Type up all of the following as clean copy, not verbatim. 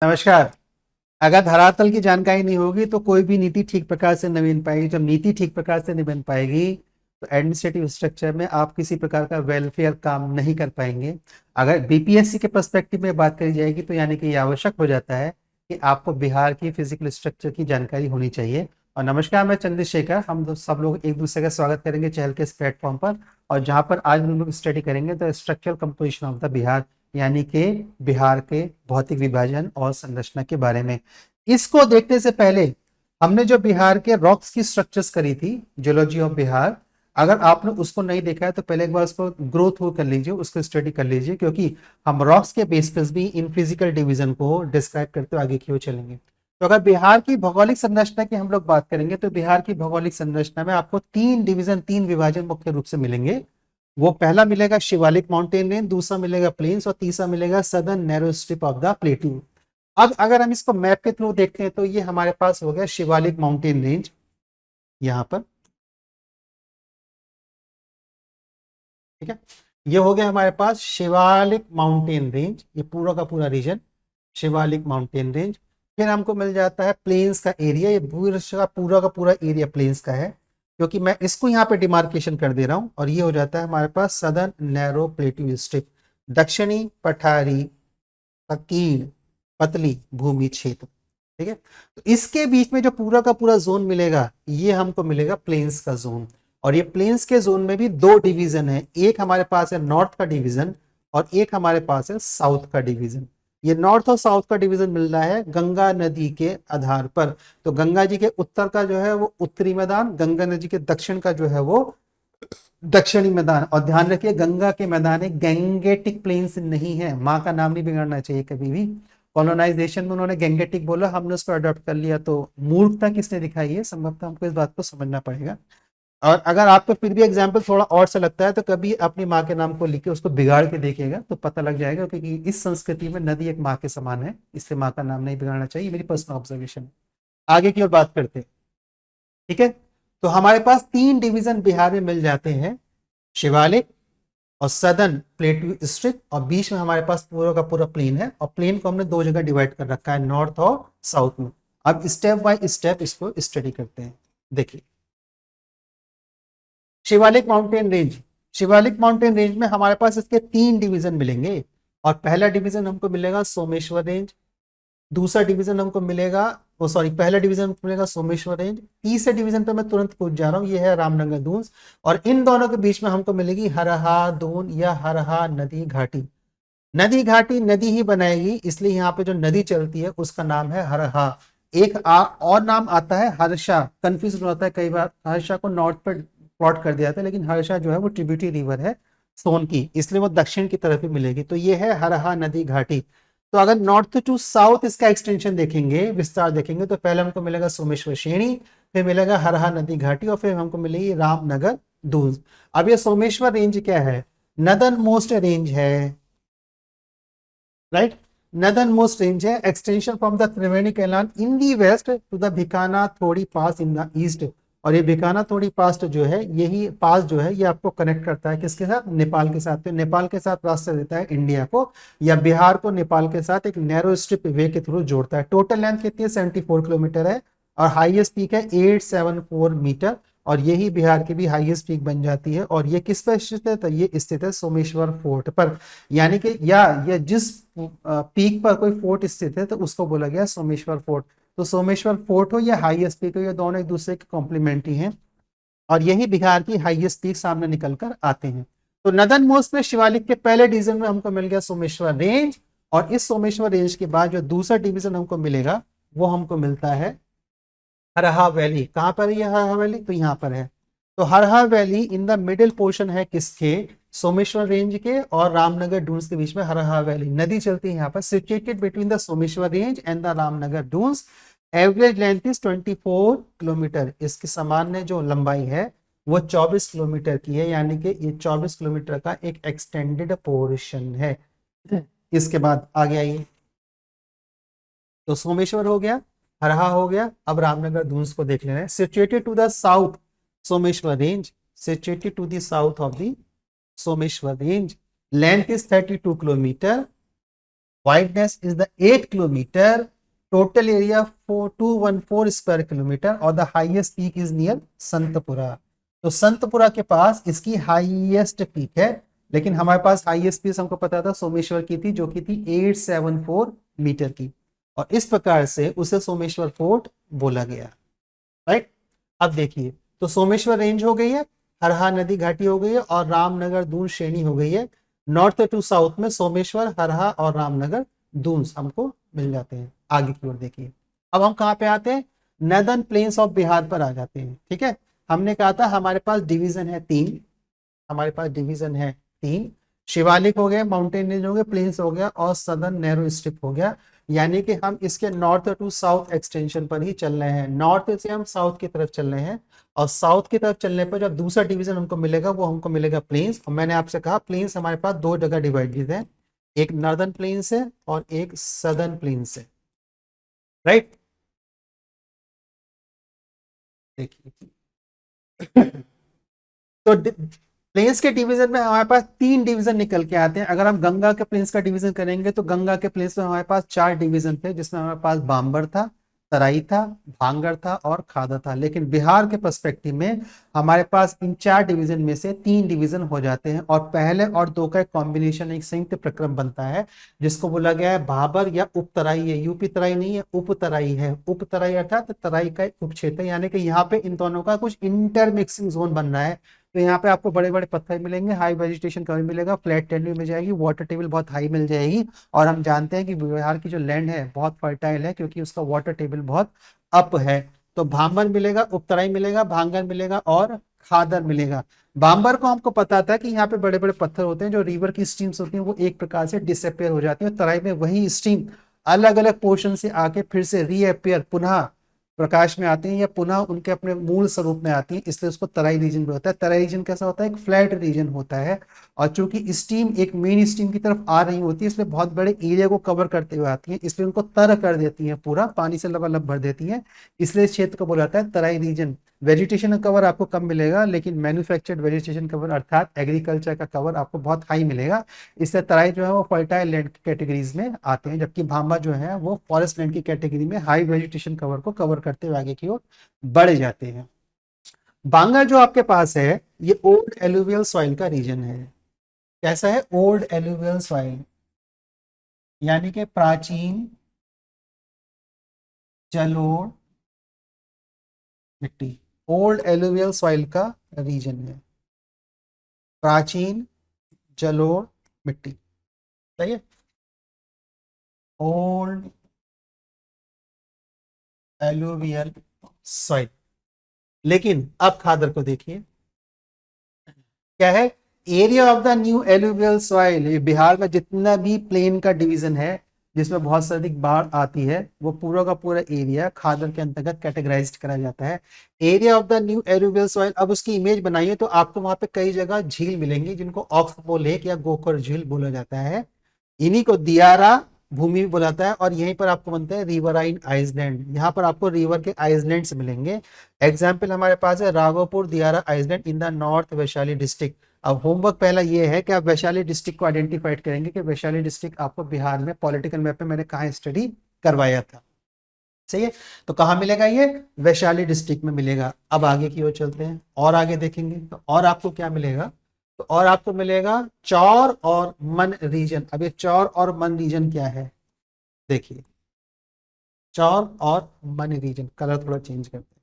नमस्कार। अगर धरातल की जानकारी नहीं होगी तो कोई भी नीति ठीक प्रकार से नहीं बन पाएगी। जब नीति ठीक प्रकार से नहीं बन पाएगी तो एडमिनिस्ट्रेटिव स्ट्रक्चर में आप किसी प्रकार का वेलफेयर काम नहीं कर पाएंगे। अगर बीपीएससी के पर्सपेक्टिव में बात करी जाएगी तो यानी कि ये आवश्यक हो जाता है कि आपको बिहार की फिजिकल स्ट्रक्चर की जानकारी होनी चाहिए। और नमस्कार, मैं चंद्रशेखर। सब लोग एक दूसरे का स्वागत करेंगे चहल के इस प्लेटफॉर्म पर। और जहाँ पर आज हम लोग स्टडी करेंगे the structural composition of the Bihar, यानी कि बिहार के भौतिक विभाजन और संरचना के बारे में। इसको देखने से पहले हमने जो बिहार के रॉक्स की स्ट्रक्चर्स करी थी, जियोलॉजी ऑफ बिहार, अगर आपने उसको नहीं देखा है तो पहले एक बार उसको ग्रोथ हो कर लीजिए, उसको स्टडी कर लीजिए, क्योंकि हम रॉक्स के बेस पर भी इन फिजिकल डिवीजन को डिस्क्राइब करते हुए आगे की ओर चलेंगे। तो अगर बिहार की भौगोलिक संरचना की हम लोग बात करेंगे तो बिहार की भौगोलिक संरचना में आपको तीन विभाजन मुख्य रूप से मिलेंगे। वो पहला मिलेगा शिवालिक माउंटेन रेंज, दूसरा मिलेगा प्लेन्स और तीसरा मिलेगा southern narrow strip of the प्लेटू। अब अगर हम इसको मैप के थ्रू देखते हैं तो ये हमारे पास हो गया शिवालिक माउंटेन रेंज। यहां पर ठीक है, ये हो गया हमारे पास शिवालिक माउंटेन रेंज, ये पूरा का पूरा रीजन शिवालिक माउंटेन रेंज। फिर हमको मिल जाता है प्लेन्स का एरिया, ये पूरा का पूरा एरिया प्लेन्स का है, क्योंकि मैं इसको यहाँ पे डिमार्केशन कर दे रहा हूं। और ये हो जाता है हमारे पास सदर्न नैरो प्लेट्यू स्ट्रिप, दक्षिणी पठारी संकीर्ण पतली भूमि क्षेत्र। ठीक है, तो इसके बीच में जो पूरा का पूरा जोन मिलेगा ये हमको मिलेगा प्लेन्स का जोन। और ये प्लेन्स के जोन में भी दो डिवीजन है, एक हमारे पास है नॉर्थ का डिवीजन और एक हमारे पास है साउथ का डिवीजन। ये नॉर्थ और साउथ का डिवीजन मिल रहा है गंगा नदी के आधार पर। तो गंगा जी के उत्तर का जो है वो उत्तरी मैदान, गंगा नदी के दक्षिण का जो है वो दक्षिणी मैदान। और ध्यान रखिए गंगा के मैदान है, गैंगेटिक प्लेन्स नहीं है, माँ का नाम नहीं बिगड़ना चाहिए कभी भी। कॉलोनाइजेशन में उन्होंने गैंगेटिक बोला, हमने उसको अडॉप्ट कर लिया, तो मूर्खता किसने दिखाई है, संभवतः हमको इस बात को समझना पड़ेगा। और अगर आपको फिर भी एग्जाम्पल थोड़ा और से लगता है तो कभी अपनी माँ के नाम को लिख के उसको बिगाड़ के देखिएगा तो पता लग जाएगा, क्योंकि इस संस्कृति में नदी एक माँ के समान है, इससे माँ का नाम नहीं बिगाड़ना चाहिए, मेरी पर्सनल ऑब्जर्वेशन। आगे की ओर बात करते हैं। ठीक है, तो हमारे पास तीन डिवीजन बिहार में मिल जाते हैं, शिवालिक और सदर्न प्लेट्यू स्ट्रिप, और बीच में हमारे पास पूरा का पूरा प्लेन है। और प्लेन को हमने दो जगह डिवाइड कर रखा है, नॉर्थ और साउथ में। अब स्टेप बाय स्टेप इसको स्टडी करते हैं। देखिए Shivalik mountain range, Shivalik mountain range में हमारे पास इसके तीन डिवीजन मिलेंगे। और पहला डिवीजन हमको मिलेगा सोमेश्वर रेंज, दूसरा डिवीजन हमको मिलेगा, वो सॉरी पहला डिवीजन हमको मिलेगा सोमेश्वर रेंज, तीसरे डिवीजन पे मैं तुरंत पहुंच जा रहा हूँ, ये है रामनगर दून्स। और इन दोनों के बीच में हमको मिलेगी हरहा दून या हरहा नदी घाटी। नदी घाटी नदी ही बनाएगी, इसलिए यहाँ पे जो नदी चलती है उसका नाम है हरहा। और नाम आता है हर्षा, कंफ्यूज होता है कई बार, हर्षा को नॉर्थ पर प्लॉट कर दिया था, लेकिन हर्षा जो है वो ट्रिब्यूटरी रिवर है सोन की, इसलिए वो दक्षिण की तरफ ही मिलेगी। तो ये है हरहा नदी घाटी। तो अगर नॉर्थ टू साउथ इसका एक्सटेंशन देखेंगे, विस्तार देखेंगे, तो पहले हमको मिलेगा सोमेश्वर श्रेणी, फिर मिलेगा हरहा नदी घाटी, और फिर हमको मिलेगी रामनगर दून। अब ये सोमेश्वर रेंज क्या है, नदन मोस्ट रेंज है, राइट। नदन मोस्ट रेंज है, extension from the Triveni canal in the west to the Bhikhna Thori pass in the east. और ये भिकाना थोड़ी पास जो है, यही पास जो है ये आपको कनेक्ट करता है किसके साथ, नेपाल के साथ। तो नेपाल के साथ रास्ता देता है इंडिया को, या बिहार को नेपाल के साथ एक नैरो स्ट्रिप वे के थ्रू जोड़ता है। टोटल लेंथ कितनी है, 74 किलोमीटर है, और हाईएस्ट पीक है 874 मीटर। और यही बिहार की भी हाईएस्ट पीक बन जाती है। और ये किस पर स्थित है, तो ये स्थित है सोमेश्वर फोर्ट पर। यानी कि या जिस पीक पर कोई फोर्ट स्थित है तो उसको बोला गया सोमेश्वर फोर्ट। तो सोमेश्वर फोर्ट हो या हाईएस्ट पीक हो, ये दोनों एक दूसरे के कॉम्प्लीमेंट्री हैं, और यही बिहार की हाईएस्ट पीक सामने निकल कर आते हैं। तो नदन मोस्ट में शिवालिक के पहले डिवीजन में हमको मिल गया सोमेश्वर रेंज, और इस सोमेश्वर रेंज के बाद जो दूसरा डिवीजन हमको मिलेगा वो हमको मिलता है हरहा वैली। कहां पर है ये हरहा वैली, तो यहाँ पर है। तो Harha valley in the middle portion है किसके, सोमेश्वर रेंज के और रामनगर डून्स के बीच में हरहा वैली नदी चलती है यहाँ पर, situated between the Someshwar range and the Ramnagar dunes. Average length is 24 kilometre, इसकी सामान्य जो लंबाई है वो 24 किलोमीटर की है, यानी कि ये 24 किलोमीटर का एक एक्सटेंडेड पोर्शन है। इसके बाद आगे आइए, तो सोमेश्वर हो गया, हरहा हो गया, अब रामनगर दून्स को देख लेना है। Situated to the south Someshwar range, situated to the south of the Someshwar range, length is 32 kilometre, wideness is the 8 kilometre, total area 4214 square kilometre और the highest peak is near Santpura. तो संतपुरा के पास इसकी हाईएस्ट पीक है, लेकिन हमारे पास हाईएस्ट पीक हमको पता था सोमेश्वर की थी, जो की थी 874 मीटर की, और इस प्रकार से उसे सोमेश्वर फोर्ट बोला गया। राइट, अब देखिए, तो सोमेश्वर रेंज हो गई है, हरहा नदी घाटी हो गई है, और रामनगर दून श्रेणी हो गई है। नॉर्थ टू साउथ में सोमेश्वर, हरहा और रामनगर दून हमको मिल जाते हैं। आगे की ओर देखिए, अब हम कहाँ पे आते हैं, नदर्न प्लेन्स ऑफ बिहार पर आ जाते हैं। ठीक है, हमने कहा था हमारे पास डिवीजन है तीन, हमारे पास डिवीजन है तीन, शिवालिक हो गया, माउंटेन रेंज हो गया, प्लेन्स हो गया, और सदर्न नैरो स्ट्रिप हो गया। यानी कि हम इसके नॉर्थ टू साउथ एक्सटेंशन पर ही चल रहे हैं, नॉर्थ से हम साउथ की तरफ चल रहे हैं, और साउथ की तरफ चलने पर जब दूसरा डिवीजन हमको मिलेगा वो हमको मिलेगा प्लेन्स। और मैंने आपसे कहा प्लेन्स हमारे पास दो जगह डिवाइडेड है, एक नॉर्दर्न प्लेन्स है और एक सदर्न प्लेन्स है। राइट, देखिए तो प्लेन्स के डिवीजन में हमारे पास तीन डिवीजन निकल के आते हैं। अगर हम गंगा के प्लेन्स का डिवीजन करेंगे तो गंगा के प्लेन्स में हमारे पास चार डिवीजन थे, जिसमें हमारे पास बांबर था, तराई था, भांगड़ था और खादर था। लेकिन बिहार के पर्सपेक्टिव में हमारे पास इन चार डिवीजन में से तीन डिवीजन हो जाते हैं, और पहले और दो का एक कॉम्बिनेशन, एक संयुक्त प्रक्रम बनता है, जिसको बोला गया है भाबर या उपतराई है। यूपी तराई नहीं है, उपतराई है। उपतराई अर्थात तराई का एक उपक्षेत्र, यानी कि यहाँ पे इन दोनों का कुछ इंटरमिक्सिंग जोन बन रहा है। तो यहाँ पे आपको बड़े बड़े पत्थर मिलेंगे, हाई वेजिटेशन कवर मिलेगा, फ्लैट टेंड भी मिल जाएगी, वाटर टेबल बहुत हाई मिल जाएगी। और हम जानते हैं कि बिहार की जो लैंड है बहुत फर्टाइल है, क्योंकि उसका वाटर टेबल बहुत अप है। तो भांबर मिलेगा, उपतराई मिलेगा, भांगर मिलेगा और खादर मिलेगा। भांबर को हमको पता था कि यहाँ पे बड़े बड़े पत्थर होते हैं, जो रिवर की स्ट्रीम्स होती हैं वो एक प्रकार से डिसअपेयर हो जाती है। तराई में वही स्ट्रीम अलग अलग पोर्शन से आके फिर से रीअपेयर, पुनः प्रकाश में आते हैं, या पुनः उनके अपने मूल स्वरूप में आती हैं, इसलिए उसको तराई रीजन भी होता है। तराई रीजन कैसा होता है, एक फ्लैट रीजन होता है, और चूंकि स्टीम एक मेन स्टीम की तरफ आ रही होती है, इसलिए बहुत बड़े एरिया को कवर करते हुए आती है, इसलिए उनको तर कर देती है, पूरा पानी से लबालब भर देती है, इसलिए इस क्षेत्र को बोला जाता है तराई रीजन। वेजिटेशन का कवर आपको कम मिलेगा, लेकिन मैन्युफैक्चर्ड वेजिटेशन कवर अर्थात एग्रीकल्चर का कवर आपको बहुत हाई मिलेगा। इससे तराई जो है वो फर्टाइल लैंड की कैटेगरीज में आते हैं, जबकि भांबा जो है वो फॉरेस्ट लैंड की कैटेगरी में हाई वेजिटेशन कवर को कवर करते हुए आगे की ओर बढ़ जाते हैं। बांगर जो आपके पास है ये ओल्ड एलुवियल सॉइल का रीजन है। कैसा है, ओल्ड एलुवियल सॉइल, यानी कि प्राचीन जलोढ़ मिट्टी, ओल्ड एलुवियल सॉइल का रीजन है, प्राचीन जलोढ़ मिट्टी। सही है, ओल्ड एलुवियल सॉइल। लेकिन अब खादर को देखिए, क्या है, area of the new alluvial soil. Bihar में जितना भी प्लेन का डिवीजन है जिसमें बहुत से अधिक बाढ़ आती है, वो पूरा का पूरा एरिया खादर के अंतर्गत कैटेगराइज करा जाता है। Area of the new alluvial soil, अब उसकी इमेज बनाइए तो आपको वहां पे कई जगह झील मिलेंगी, जिनको ऑक्सबो लेक या गोकर झील बोला जाता है। इन्हीं को दियारा भूमि भी बोला जाता है, और यहीं पर आपको बनते हैं रिवराइन आइसलैंड। यहाँ पर आपको रिवर के आइसलैंड्स मिलेंगे। एग्जाम्पल हमारे पास है Raghopur Diara island in the north Vaishali district. अब होमवर्क पहला ये है कि आप वैशाली डिस्ट्रिक्ट को आइडेंटिफाइड करेंगे कि वैशाली डिस्ट्रिक्ट आपको बिहार में पॉलिटिकल मैप में मैंने कहाँ स्टडी करवाया था। सही है, तो कहाँ मिलेगा, ये वैशाली डिस्ट्रिक्ट में मिलेगा। अब आगे की ओर चलते हैं और आगे देखेंगे, तो और आपको क्या मिलेगा, तो और आपको मिलेगा चौर और मन रीजन। अब ये चौर और मन रीजन क्या है, देखिए, चौर और मन रीजन, कलर थोड़ा चेंज करते हैं।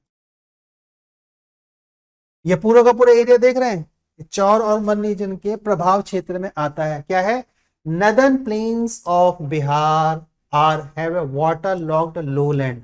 ये पूरा का पूरा एरिया देख रहे हैं, चौर और मन रीजन के प्रभाव क्षेत्र में आता है। क्या है, northern plains of Bihar are have a water locked lowland.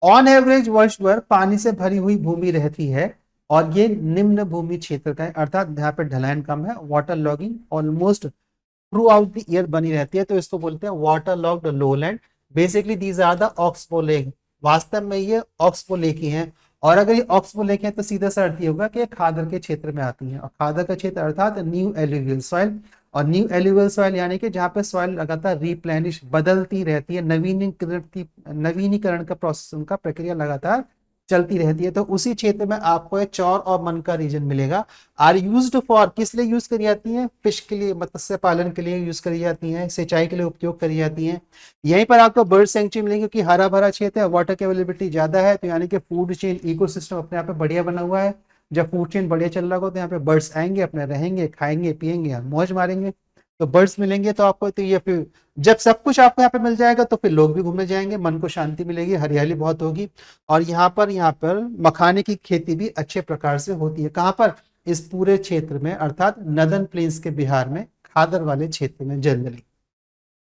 On average वर्ष भर पानी से भरी हुई भूमि रहती है, और ये निम्न भूमि क्षेत्र का है, अर्थात यहाँ पे ढलान कम है, water logging almost throughout the year बनी रहती है, तो इसको बोलते हैं water locked lowland. Basically these are the oxbow lake, वास्तव में ये ऑक्सबो लेक ही है। और अगर ये ऑक्सबो लेक है तो सीधा सा अर्थ ये होगा कि खादर के क्षेत्र में आती है, और खादर का क्षेत्र अर्थात न्यू एलुवियल सॉइल। और न्यू एलुवियल सॉइल यानी कि जहाँ पे सॉइल लगातार रिप्लेनिश बदलती रहती है, नवीनीकरण का प्रोसेस, उनका प्रक्रिया लगातार चलती रहती है, तो उसी क्षेत्र में आपको एक चौर और मन का रीजन मिलेगा। आर यूज्ड फॉर, किस लिए यूज करी जाती हैं? फिश के लिए, मत्स्य पालन के लिए यूज करी जाती हैं, सिंचाई के लिए उपयोग करी जाती हैं। यहीं पर आपको बर्ड सेंचुरी मिलेंगे, क्योंकि हरा भरा क्षेत्र है, वाटर की अवेलेबिलिटी ज्यादा है, तो यानी कि फूड चेन इकोसिस्टम अपने आप में बढ़िया बना हुआ है। जब फूड चेन बढ़िया चल रहा होगा तो यहाँ पे बर्ड्स आएंगे, अपने रहेंगे, खाएंगे पिएंगे, मौज मारेंगे, तो बर्ड्स मिलेंगे तो आपको, तो ये फिर जब सब कुछ आपको यहाँ पे मिल जाएगा तो फिर लोग भी घूमने जाएंगे, मन को शांति मिलेगी, हरियाली बहुत होगी। और यहाँ पर मखाने की खेती भी अच्छे प्रकार से होती है। कहाँ पर? इस पूरे क्षेत्र में, अर्थात नदन प्लेन्स के बिहार में, खादर वाले क्षेत्र में जनरली।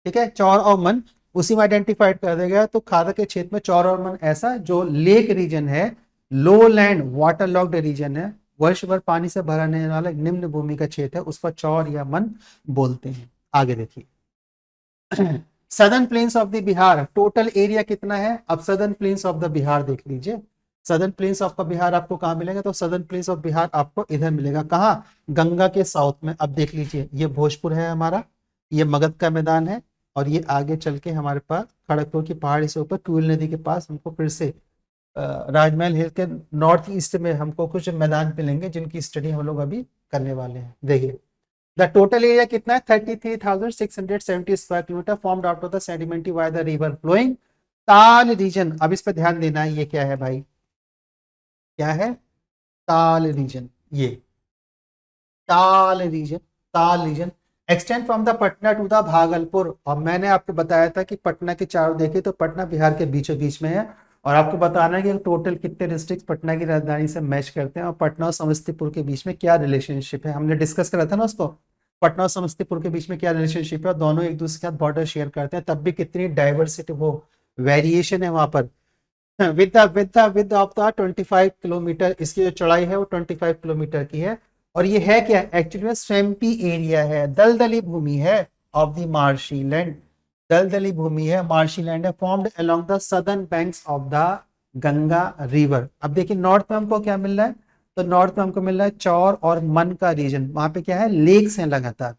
ठीक है, चौर और मन उसी में आइडेंटिफाइड कर दिया गया। तो खादर के क्षेत्र में चौर और मन ऐसा जो लेक रीजन है, lowland water locked region है, वर्ष भर पानी से भरा रहने वाला निम्न भूमि का क्षेत्र है, उस पर चौर या मन बोलते हैं। आगे देखिए, southern plains of the Bihar, total area कितना है? अब southern plains of the Bihar देख लीजिए। Southern plains of the Bihar आपको कहाँ मिलेगा? तो सदर्न प्लेन्स ऑफ बिहार आपको इधर मिलेगा, कहाँ? गंगा के साउथ में। अब देख लीजिए, ये भोजपुर है हमारा, ये मगध का मैदान है, और ये आगे चल के हमारे पास खड़गपुर की पहाड़ी से ऊपर क्यूल नदी के पास हमको फिर से राजमहल हिल के नॉर्थ ईस्ट में हमको कुछ मैदान मिलेंगे, जिनकी स्टडी हम लोग अभी करने वाले हैं। देखिए, द टोटल एरिया कितना है? 33,670 square kilometre, formed out of the sedimentary by the river flowing Tal region. अब इस पर ध्यान देना है, ये क्या है भाई? क्या है? ताल रीजन। ये Tal region, Tal region extend from the Patna to the Bhagalpur. और मैंने आपको बताया था कि पटना के चारों देखे तो पटना बिहार के बीचों बीच में है, और आपको बताना है कि टोटल कितने डिस्ट्रिक्ट पटना की राजधानी से मैच करते हैं, और पटना और समस्तीपुर के बीच में क्या रिलेशनशिप है। हमने डिस्कस करा था ना उसको, पटना और समस्तीपुर के बीच में क्या रिलेशनशिप है, और दोनों एक दूसरे के साथ बॉर्डर शेयर करते हैं, तब भी कितनी डाइवर्सिटी, वो वेरिएशन है वहां पर। विद ऑफ द 25 किलोमीटर, इसकी जो चौड़ाई है वो 25 किलोमीटर की है। और ये है क्या? एक्चुअली में स्वैम्पी एरिया है, दलदली भूमि है ऑफ द मार्शी लैंड, दलदली भूमि है, मार्शी लैंड है, formed along the southern banks of the Ganga river. अब देखिए, नॉर्थ में हमको क्या मिल रहा है? तो नॉर्थ में हमको मिल रहा है चौर और मन का रीजन, वहां पे क्या है? लेक्स हैं लगातार,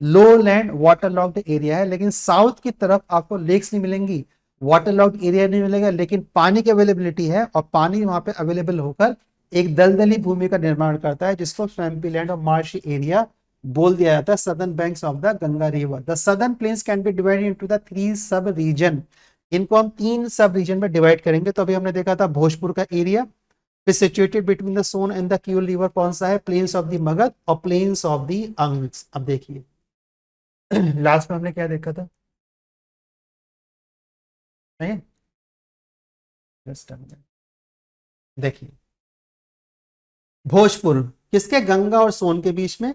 लो लैंड वाटर लॉक्ड एरिया है। लेकिन साउथ की तरफ आपको लेक्स नहीं मिलेंगी, वाटर लॉक्ड एरिया नहीं मिलेगा, लेकिन पानी की अवेलेबिलिटी है, और पानी वहां पे अवेलेबल होकर एक दलदली भूमि का निर्माण करता है, जिसको स्वैम्पी लैंड और मार्शी एरिया बोल दिया जाता है, southern banks of the Ganga river. The southern plains can be divided into the 3 sub reason. इनको हम 3 सब रीजन में डिवाइड करेंगे। तो अभी हमने देखा था भोजपुर का एरिया, फिर situated between the Son and the Kiul river कौन सा है? प्लेन्स ऑफ द मगध और प्लेन्स ऑफ द अंग्स। अब देखिए, लास्ट में हमने क्या देखा था? नहीं, जस्ट देखिए, भोजपुर किसके? गंगा और सोन के बीच में,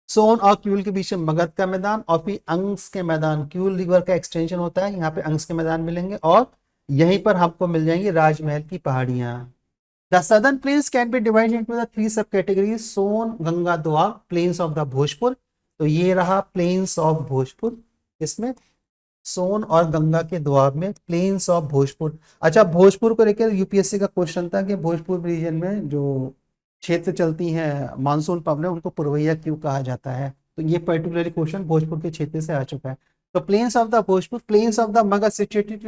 सोन और क्यूल के बीच में मगध का मैदान, और फिर अंग्स के मैदान, क्यूल रिवर का एक्सटेंशन होता है, यहाँ पे अंग्स के मैदान मिलेंगे, और यहीं पर आपको मिल जाएंगी राजमहल की पहाड़ियां। The southern plains can be divided into the 3 sub categories, Son Ganga Doab, plains of the Bhojpur. तो ये रहा प्लेन्स ऑफ भोजपुर, इसमें सोन और गंगा के दोआब में प्लेन्स ऑफ भोजपुर। अच्छा, भोजपुर को लेकर यूपीएससी का क्वेश्चन था कि भोजपुर रीजन में जो क्षेत्र चलती हैं मानसून पवनें, उनको पुरवैया क्यों कहा जाता है? तो ये पर्टिकुलरली क्वेश्चन भोजपुर के क्षेत्र से आ चुका है। तो plains of the Bhojpur, plains of the Magadh situated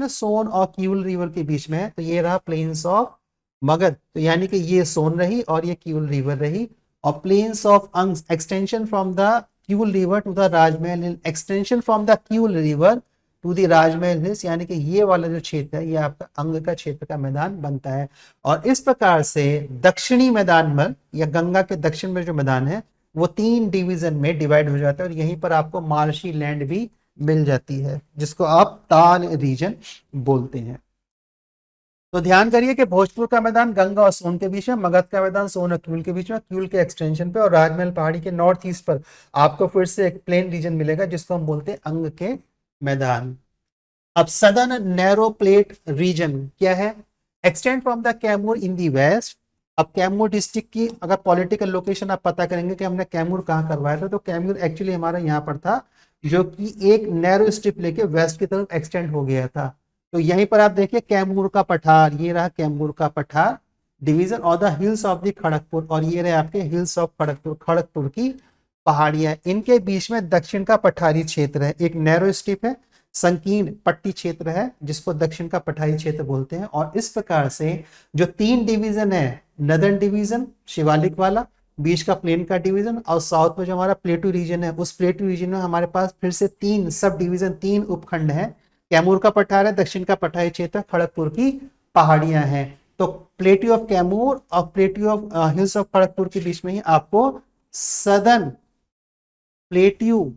में सोन और क्यूल रिवर के बीच में है, तो ये रहा प्लेन्स ऑफ मगध। तो यानी कि ये सोन रही और ये क्यूल रिवर रही। और plains of Angas, extension from the Kiul river to the Rajmahal hill, extension from the Kiul river to the Rajmahal hills, यानी कि ये वाला जो क्षेत्र है ये आपका अंग का क्षेत्र का मैदान बनता है। और इस प्रकार से दक्षिणी मैदान में, या गंगा के दक्षिण में जो मैदान है, वो 3 डिवीजन में डिवाइड हो जाता है, और यहीं पर आपको मार्शी लैंड भी मिल जाती है, जिसको आप ताल रीजन बोलते हैं। तो ध्यान करिए कि भोजपुर का मैदान गंगा और सोन के बीच में, मगध का मैदान सोन और क्यूल के बीच में, क्यूल के एक्सटेंशन पे, और राजमहल पहाड़ी के नॉर्थ ईस्ट पर आपको फिर से एक प्लेन रीजन मिलेगा, जिसको हम बोलते हैं अंग के मैदान। अब सदर्न नैरो प्लेट रीजन क्या है? Extend from the Kaimur in the west. अब कैमूर डिस्ट्रिक्ट की अगर पॉलिटिकल लोकेशन आप पता करेंगे कि हमने कैमूर कहाँ करवाया था, तो कैमूर एक्चुअली हमारा यहाँ पर था, जो कि एक नैरो स्ट्रिप लेके वेस्ट की तरफ एक्सटेंड हो गया था। तो यहीं पर आप देखिए कैमूर का पठार, ये रहा कैमूर का पठार डिवीजन, और the hills of the Kharagpur, और ये रहे आपके हिल्स ऑफ खड़गपुर, खड़गपुर की पहाड़ियां। इनके बीच में दक्षिण का पठारी क्षेत्र है, एक नैरो स्ट्रिप है संकीर्ण पट्टी क्षेत्र है जिसको दक्षिण का पठारी क्षेत्र बोलते हैं। और इस प्रकार से जो 3 डिवीजन है, नदर्न डिवीजन शिवालिक वाला, बीच का प्लेन का डिवीजन, और साउथ में जो हमारा प्लेटू रीजन है, उस प्लेटू रीजन में हमारे पास फिर से 3 सब डिवीजन, 3 उपखंड है। कैमूर का पठार है, दक्षिण का पठारी क्षेत्र, खड़गपुर की पहाड़ियां हैं। तो प्लेट्यू ऑफ कैमूर और plateau of hills of Kharagpur के बीच में ही आपको सदर्न प्लेट्यू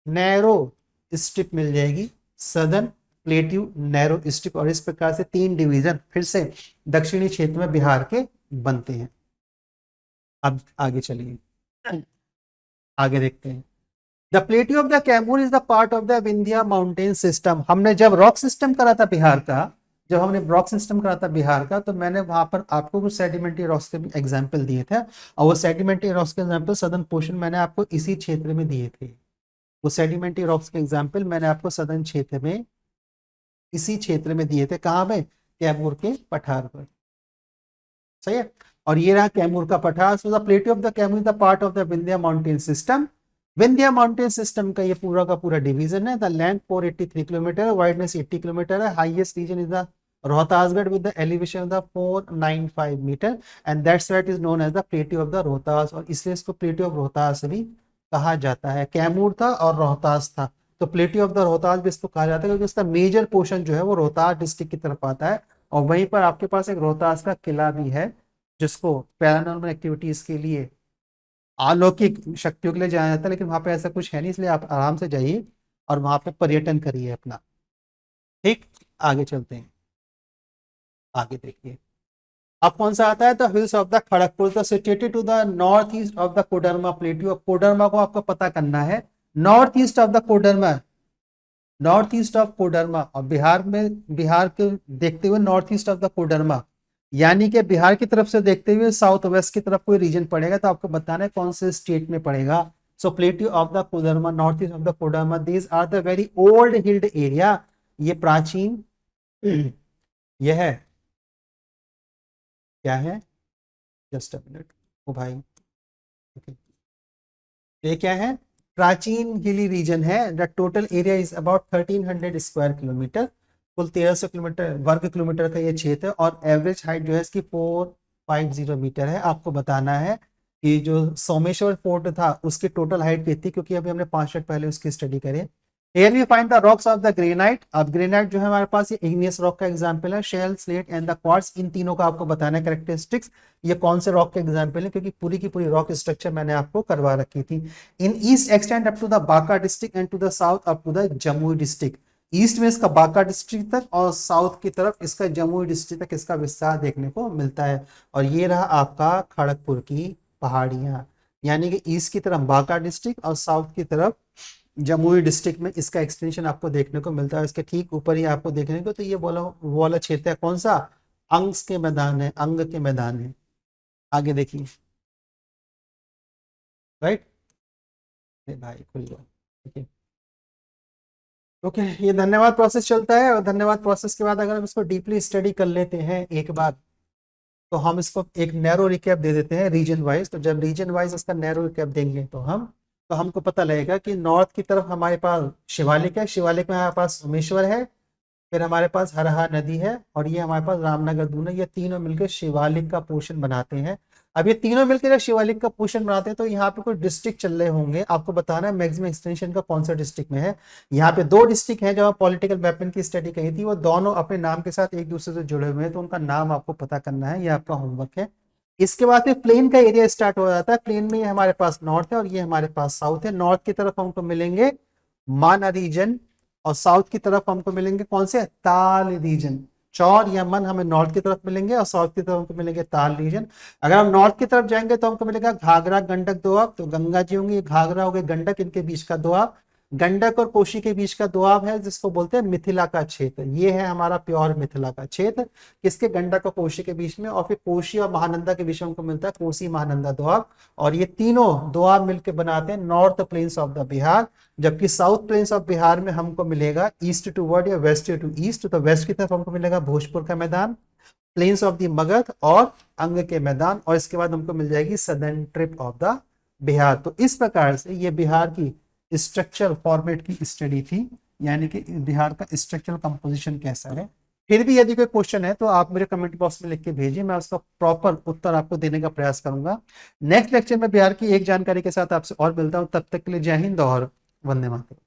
नैरो स्ट्रिप मिल जाएगी, सदर्न प्लेट्यू नैरो स्ट्रिप। और इस प्रकार से 3 डिवीजन फिर से दक्षिणी क्षेत्र में बिहार के बनते हैं। अब आगे चलिए, आगे देखते हैं। The plateau of the Kaimur is the part of the Vindhya mountain system. हमने जब रॉक सिस्टम करा था बिहार का, जब हमने रॉक सिस्टम करा था बिहार का, तो मैंने वहां पर आपको कुछ सेडिमेंट्री रॉक्स के भी एग्जाम्पल दिए थे, और वो सेडिमेंट्री रॉक्स के एग्जाम्पल सदर्न पोर्शन मैंने आपको इसी क्षेत्र में दिए थे। वो सेडिमेंट्री रॉक्स के एग्जाम्पल मैंने आपको सदर्न क्षेत्र में, इसी क्षेत्र में दिए थे। कहाँ पे? कैमूर के पठार पर। सही है। और ये रहा कैमूर का पठार। So the plateau of the Kaimur the part of the Vindhya mountain system. Vindhya mountain system का ये पूरा का पूरा डिवीजन है। The length 483 kilometre, wideness 80 kilometre है। Highest region is the Rohtasgarh with the elevation of the 495 metre, and that's why it is known as the plateau of the Rohtas. और इसलिए इसको प्लेट्यू ऑफ रोहतास भी कहा जाता है। कैमूर था और रोहतास था, तो प्लेट्यू ऑफ द रोहतास भी इसको कहा जाता है, क्योंकि इसका मेजर पोर्शन जो है वो रोहतास डिस्ट्रिक्ट की तरफ आता है। और वहीं पर आपके पास एक रोहतास का किला भी है, जिसको पैरानॉर्मल एक्टिविटीज के लिए, अलौकिक शक्तियों के लिए जाया जाता है। लेकिन वहां पे ऐसा कुछ है नहीं, इसलिए आप आराम से जाइए और वहां पे पर्यटन करिए अपना। ठीक, आगे चलते हैं, आगे देखिए। अब कौन सा आता है? The hills of the Kharagpur, the situated to the north east of the Koderma plateau. Koderma को आपको पता करना है, north east of the Koderma, north east of Koderma. और बिहार में, बिहार के देखते हुए north east of the Koderma, यानी कि बिहार की तरफ से देखते हुए साउथ वेस्ट की तरफ कोई रीजन पड़ेगा, तो आपको बताना है कौन से स्टेट में पड़ेगा। So plateau of the Koderma, north east of the Koderma, these are the very old hilled area. ये प्राचीन, यह है, क्या है? जस्ट अ मिनट ओ भाई, ओके। ये क्या है? प्राचीन हिली रीजन है। The total area is about 1300 square kilometre, कुल 1300 किलोमीटर वर्ग किलोमीटर का ये क्षेत्र है। और एवरेज हाइट जो है इसकी 450 मीटर है। आपको बताना है कि जो सोमेश्वर फोर्ट था उसकी टोटल हाइट कितनी, क्योंकि अभी हमने 5 मिनट पहले उसकी स्टडी करी। Here we find the rocks of the granite। अब ग्रेनाइट जो है हमारे पास, ये इग्नियस रॉक का एग्जांपल है। Shale, slate and the quartz, इन तीनों का आपको बताना है कैरेक्टरिस्टिक्स, ये कौन से रॉक के एग्जांपल है, क्योंकि पूरी की पूरी रॉक स्ट्रक्चर मैंने आपको करवा रखी थी। In east extend up to the Banka district and to the south up to the Jamui district. East में इसका बांका डिस्ट्रिक्ट तक और साउथ की तरफ इसका जमुई डिस्ट्रिक्ट तक इसका विस्तार देखने को मिलता है। और ये रहा आपका खड़गपुर की पहाड़ियां, यानी कि ईस्ट की तरफ बांका डिस्ट्रिक्ट और साउथ की तरफ जमुई डिस्ट्रिक्ट में इसका एक्सटेंशन आपको देखने को मिलता है। इसके ठीक ऊपर ही आपको देखने को, तो ये वो वाला क्षेत्र है, कौन सा? अंग के मैदान है, अंग के मैदान है। आगे देखिए, राइट भाई, खुल गया। ओके ओके, ये धन्यवाद प्रोसेस चलता है। और धन्यवाद प्रोसेस के बाद अगर हम इसको डीपली स्टडी कर लेते हैं एक बार, तो हम इसको एक नैरो रिकैप दे देते हैं रीजन वाइज। तो जब रीजन वाइज इसका नैरो रिकैप देंगे तो हमको पता लगेगा कि नॉर्थ की तरफ हमारे पास शिवालिक है, शिवालिक में हमारे पास सोमेश्वर है, फिर हमारे पास हरहा नदी है, और ये हमारे पास रामनगर दून है। ये तीनों मिलकर शिवालिक का पोर्शन बनाते हैं। अब ये तीनों मिलकर जब शिवालिक का पोर्शन बनाते हैं, तो यहाँ पे कोई डिस्ट्रिक्ट चल रहे होंगे, आपको बताना है मैक्सिमम एक्सटेंशन का कौन सा डिस्ट्रिक्ट में है। यहाँ पे 2 डिस्ट्रिक्ट हैं, जब पॉलिटिकल वेपन की स्टडी कही थी, वो दोनों अपने नाम के साथ एक दूसरे से जुड़े हुए हैं, तो उनका नाम आपको पता करना है, ये आपका होमवर्क है। इसके बाद फिर प्लेन का एरिया स्टार्ट हो जाता है। प्लेन में ये हमारे पास नॉर्थ है और ये हमारे पास साउथ है। नॉर्थ की तरफ हमको मिलेंगे माना रीजन, और साउथ की तरफ हमको मिलेंगे कौन से? ताल रीजन। चौर या मन हमें नॉर्थ की तरफ मिलेंगे, और साउथ की तरफ हमको मिलेंगे ताल रीजन। अगर हम नॉर्थ की तरफ जाएंगे तो हमको मिलेगा घाघरा गंडक दोआब। तो गंगा जी होंगे, घाघरा हो गए, गंडक, इनके बीच का दोआब। गंडक और कोशी के बीच का दोआब है, जिसको बोलते हैं मिथिला का क्षेत्र। ये है हमारा प्योर मिथिला का क्षेत्र, किसके? गंडक और कोशी के बीच में। और फिर कोशी और महानंदा के बीच में हमको मिलता है कोसी महानंदा दोआब। और ये तीनों दोआब मिलकर बनाते हैं north plains of the Bihar. जबकि साउथ प्लेन्स ऑफ बिहार में हमको मिलेगा ईस्ट टू वर्ड या वेस्ट टू ईस्ट। तो वेस्ट की तरफ हमको मिलेगा भोजपुर का मैदान, प्लेन्स ऑफ द मगध और अंग के मैदान। और इसके बाद हमको मिल जाएगी southern trip of the Bihar. तो इस प्रकार से ये बिहार की स्ट्रक्चर फॉर्मेट की स्टडी थी। यानी कि बिहार का स्ट्रक्चरल कंपोजिशन कैसा है। फिर भी यदि कोई क्वेश्चन है तो आप मेरे कमेंट बॉक्स में लिख के भेजिए, मैं उसका प्रॉपर उत्तर आपको देने का प्रयास करूंगा। नेक्स्ट लेक्चर में बिहार की एक जानकारी के साथ आपसे और मिलता हूं, तब तक के लिए जय हिंद और वंदे मातरम।